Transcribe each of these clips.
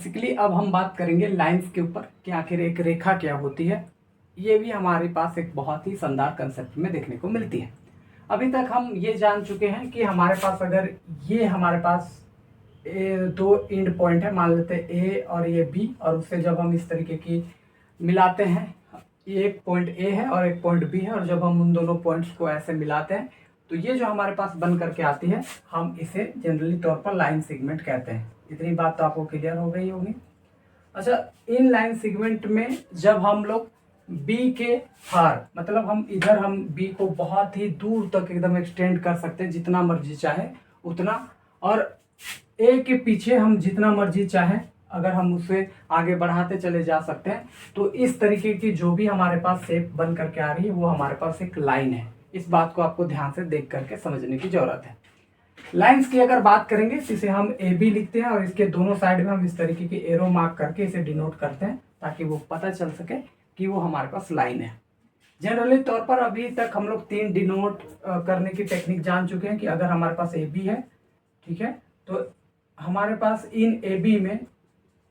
Basically अब हम बात करेंगे लाइंस के ऊपर कि आखिर एक रेखा क्या होती है। ये भी हमारे पास एक बहुत ही शानदार कंसेप्ट में देखने को मिलती है। अभी तक हम ये जान चुके हैं कि हमारे पास अगर ये हमारे पास दो एंड पॉइंट है, मान लेते हैं ए और ये बी, और उससे जब हम इस तरीके की मिलाते हैं, एक पॉइंट ए है और एक पॉइंट बी है, और जब हम उन दोनों पॉइंट्स को ऐसे मिलाते हैं तो ये जो हमारे पास बन करके आती है, हम इसे जनरली तौर पर लाइन सेगमेंट कहते हैं। इतनी बात तो आपको क्लियर हो गई होगी। अच्छा, इन लाइन सेगमेंट में जब हम लोग बी के फार, मतलब हम इधर हम बी को बहुत ही दूर तक एकदम एक्सटेंड कर सकते हैं, जितना मर्जी चाहे उतना, और ए के पीछे हम जितना मर्जी चाहे अगर हम उसे आगे बढ़ाते चले जा सकते हैं, तो इस तरीके की जो भी हमारे पास शेप बन करके आ रही है वो हमारे पास एक लाइन है। इस बात को आपको ध्यान से देख करके समझने की जरूरत है। लाइंस की अगर बात करेंगे तो इसे हम ए बी लिखते हैं और इसके दोनों साइड में हम इस तरीके की एरो मार्क करके इसे डिनोट करते हैं ताकि वो पता चल सके कि वो हमारे पास लाइन है। जनरली तौर पर अभी तक हम लोग 3 डिनोट करने की टेक्निक जान चुके हैं कि अगर हमारे पास ए बी है, ठीक है, तो हमारे पास इन ए बी में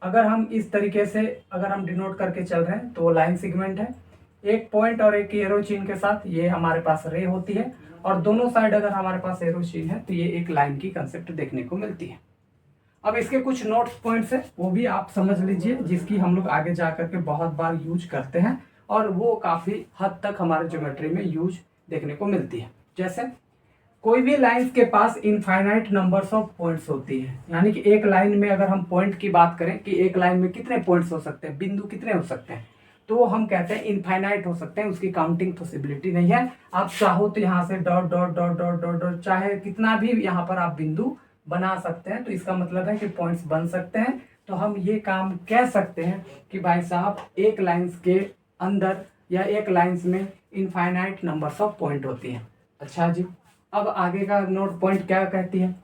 अगर हम इस तरीके से अगर हम डिनोट करके चल रहे हैं तो वो लाइन सेगमेंट है। एक पॉइंट और एक एरो चिन्ह के साथ ये हमारे पास रे होती है, और दोनों साइड अगर हमारे पास एरो चिन्ह है तो ये एक लाइन की कंसेप्ट देखने को मिलती है। अब इसके कुछ नोट्स पॉइंट्स है, वो भी आप समझ लीजिए, जिसकी हम लोग आगे जा करके बहुत बार यूज करते हैं और वो काफ़ी हद तक हमारे ज्योमेट्री में यूज देखने को मिलती है। जैसे कोई भी लाइंस के पास इनफाइनाइट नंबर्स ऑफ पॉइंट्स होती है, यानी कि एक लाइन में अगर हम पॉइंट की बात करें कि एक लाइन में कितने पॉइंट्स हो सकते हैं, बिंदु कितने हो सकते हैं, तो हम कहते हैं इनफाइनाइट हो सकते हैं, उसकी काउंटिंग पॉसिबिलिटी नहीं है। आप चाहो तो यहाँ से dot dot dot dot dot dot चाहे कितना भी यहाँ पर आप बिंदु बना सकते हैं, तो इसका मतलब है कि पॉइंट्स बन सकते हैं। तो हम ये काम कह सकते हैं कि भाई साहब एक लाइंस के अंदर या एक लाइंस में इनफाइनाइट नंबर्स ऑफ पॉइंट होती हैं। अच्छा जी, अब आगे का नोट पॉइंट क्या कहती है।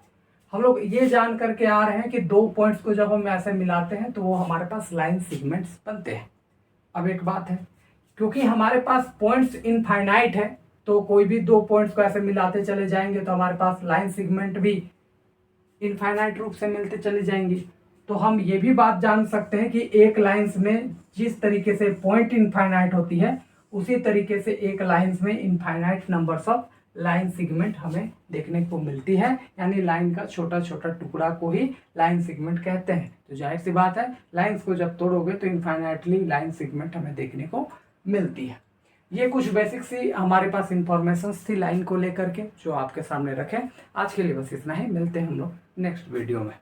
हम लोग ये जान करके आ रहे हैं कि दो पॉइंट्स को जब हम ऐसे मिलाते हैं तो वो हमारे पास लाइन सेगमेंट्स बनते हैं। अब एक बात है, क्योंकि हमारे पास पॉइंट्स इनफाइनाइट है तो कोई भी दो पॉइंट्स को ऐसे मिलाते चले जाएंगे तो हमारे पास लाइन सेगमेंट भी इनफाइनाइट रूप से मिलते चले जाएंगी। तो हम ये भी बात जान सकते हैं कि एक लाइंस में जिस तरीके से पॉइंट इनफाइनाइट होती है उसी तरीके से एक लाइंस में infinite numbers of line segment हमें देखने को मिलती है, यानी लाइन का छोटा छोटा टुकड़ा को ही लाइन सेगमेंट कहते हैं। तो जाहिर सी बात है, लाइंस को जब तोड़ोगे तो इनफाइनाइटली लाइन सेगमेंट हमें देखने को मिलती है। ये कुछ बेसिक सी हमारे पास इंफॉर्मेशंस थी लाइन को लेकर के जो आपके सामने रखें। आज के लिए बस इतना ही, मिलते हैं हम लोग नेक्स्ट वीडियो में।